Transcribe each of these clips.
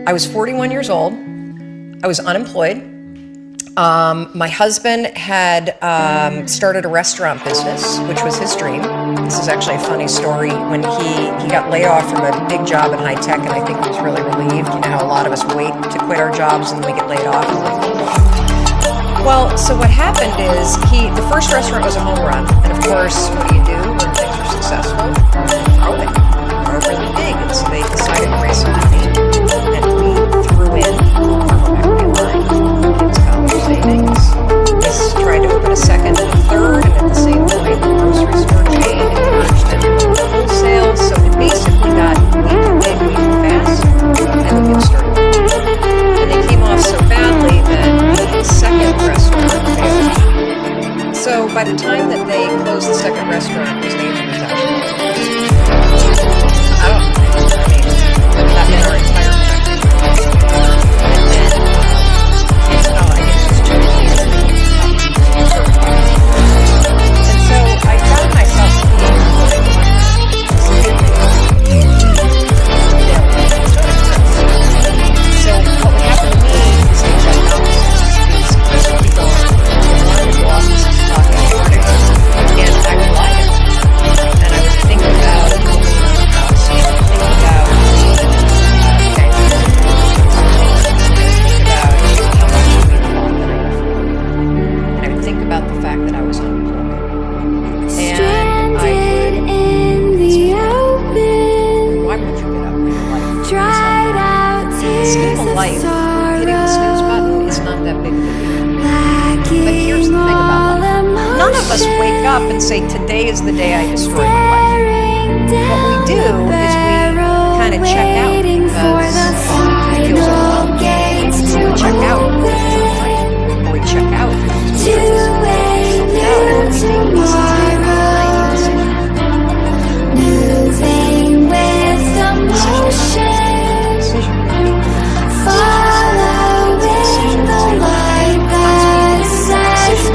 I was 41 years old. I was unemployed. My husband had started a restaurant business, which was his dream. This is actually a funny story. When he got laid off from a big job in high tech, and I think he was really relieved. You know how a lot of us wait to quit our jobs and then we get laid off. Well, so what happened is the first restaurant was a home run, and of course, what do you do when things are successful? Grow it. Grow really big. And so they decided to raise some money, and we threw in our home equity line, kids' college savings. We tried to open a second and a third, and at the same point, the grocery store chain emerged into wholesale. So it basically got way too big, way too fast, and the kids started. And they came off so badly that the second restaurant failed. So by the time that they closed the second restaurant, it was $800,000. I don't know. I mean, that meant our entire production. And then, I guess it's just and so I found myself So what would happen to me is the exact opposite. Chris would be gone. I would go off and talk in the morning, and I would lie to him. And I would think about the house, and I would think about okay, and I would think about how much we had bought the night before. And I would think about the fact that I was unemployed. And I would why would you get up when your life is like the scheme of life, hitting the snooze button is not that big of a deal. But here's the thing about life. None of us wake up and say, today is the day I destroy my life. What we do is we kind of check out because it feels overwhelming. We check out because it's not right. Or we check out because we feel and we make these moving with the motion, following the light that sets me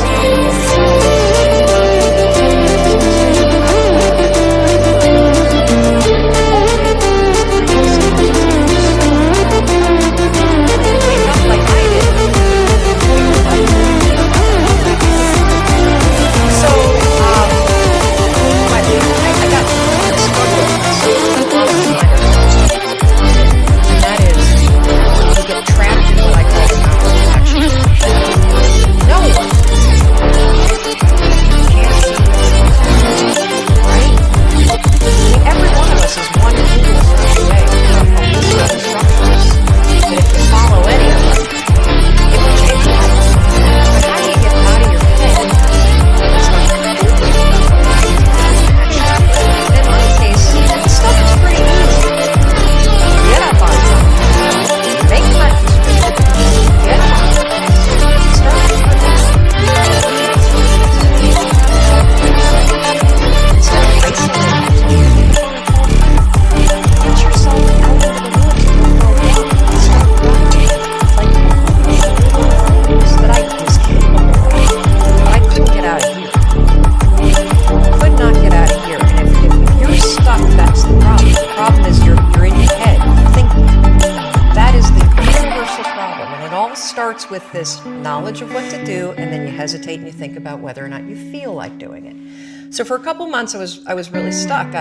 with this knowledge of what to do, and then you hesitate and you think about whether or not you feel like doing it. So for a couple months, I was really stuck.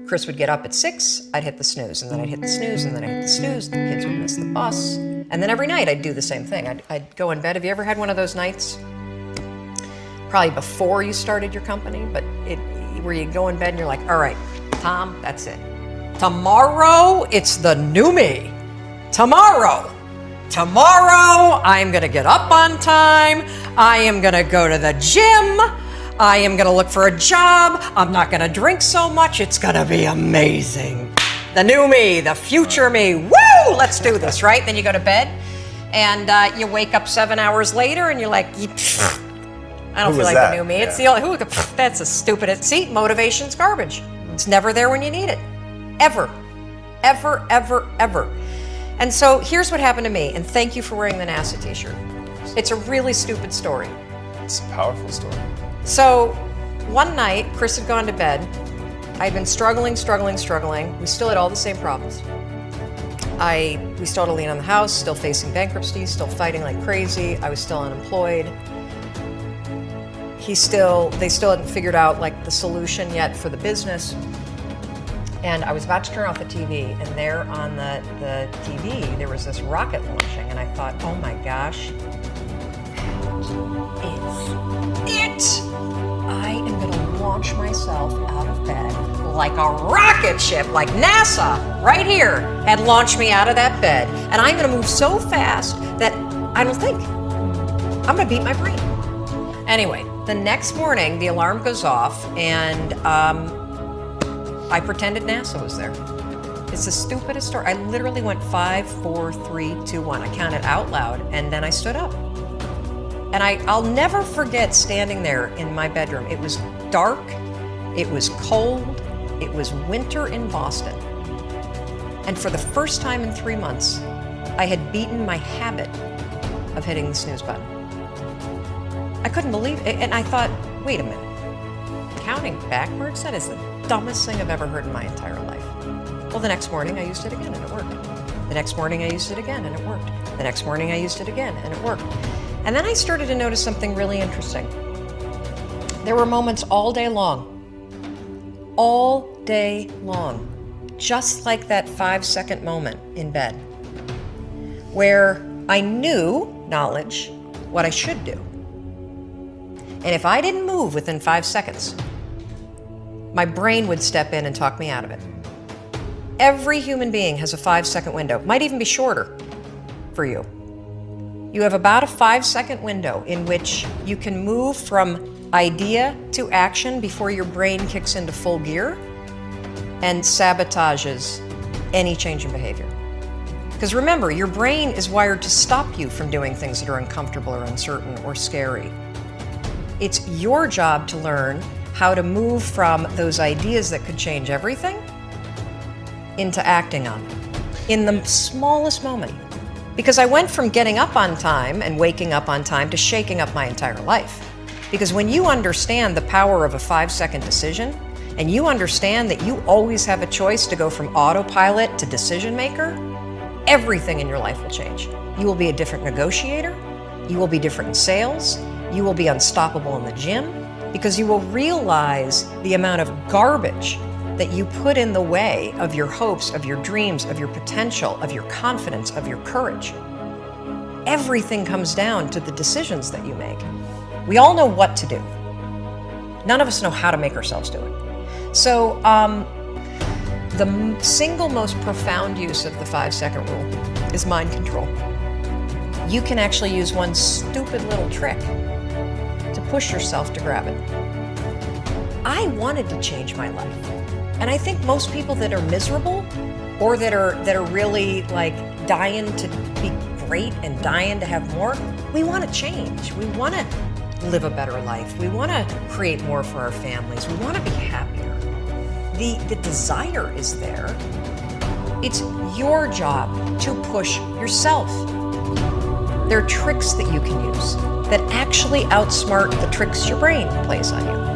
Chris would get up at 6, I'd hit the snooze, and then I'd hit the snooze, and then I'd hit the snooze, the kids would miss the bus, and then every night I'd do the same thing. I'd go in bed. Have you ever had one of those nights? Probably before you started your company, but where you go in bed and you're like, all right, Tom, that's it. Tomorrow, it's the new me. Tomorrow, I'm gonna get up on time. I am gonna go to the gym. I am gonna look for a job. I'm not gonna drink so much. It's gonna be amazing. The new me, the future me. Woo! Let's do this, right? Then you go to bed, and you wake up 7 hours later, and you're like, I don't feel like the new me. It's the only, that's a stupid, see, motivation's garbage. It's never there when you need it. Ever. Ever, ever, ever. And so here's what happened to me, and thank you for wearing the NASA t-shirt. It's a really stupid story. It's a powerful story. So one night, Chris had gone to bed. I'd been struggling. We still had all the same problems. We still had a lien on the house, still facing bankruptcy, still fighting like crazy. I was still unemployed. They still hadn't figured out like the solution yet for the business. And I was about to turn off the TV, and there on the TV, there was this rocket launching, and I thought, oh my gosh, it's it! I am gonna launch myself out of bed like a rocket ship, like NASA, right here, had launched me out of that bed. And I'm gonna move so fast that I don't think. I'm gonna beat my brain. Anyway, the next morning, the alarm goes off, and I pretended NASA was there. It's the stupidest story. I literally went 5, 4, 3, 2, 1. I counted out loud, and then I stood up. And I'll never forget standing there in my bedroom. It was dark, it was cold, it was winter in Boston. And for the first time in 3 months, I had beaten my habit of hitting the snooze button. I couldn't believe it, and I thought, wait a minute. Counting backwards, that is the dumbest thing I've ever heard in my entire life. Well, the next morning I used it again and it worked. The next morning I used it again and it worked. The next morning I used it again and it worked. And then I started to notice something really interesting. There were moments all day long, just like that 5-second moment in bed, where I knew, knowledge, what I should do. And if I didn't move within 5 seconds, my brain would step in and talk me out of it. Every human being has a 5-second window, might even be shorter for you. You have about a 5-second window in which you can move from idea to action before your brain kicks into full gear and sabotages any change in behavior. Because remember, your brain is wired to stop you from doing things that are uncomfortable or uncertain or scary. It's your job to learn how to move from those ideas that could change everything into acting on them in the smallest moment. Because I went from getting up on time and waking up on time to shaking up my entire life. Because when you understand the power of a 5-second decision, and you understand that you always have a choice to go from autopilot to decision maker, everything in your life will change. You will be a different negotiator, you will be different in sales, you will be unstoppable in the gym, because you will realize the amount of garbage that you put in the way of your hopes, of your dreams, of your potential, of your confidence, of your courage. Everything comes down to the decisions that you make. We all know what to do. None of us know how to make ourselves do it. So the single most profound use of the 5-second rule is mind control. You can actually use one stupid little trick to push yourself to grab it. I wanted to change my life. And I think most people that are miserable or that are really like dying to be great and dying to have more, we want to change. We want to live a better life. We want to create more for our families. We want to be happier. The desire is there. It's your job to push yourself. There are tricks that you can use that actually outsmart the tricks your brain plays on you.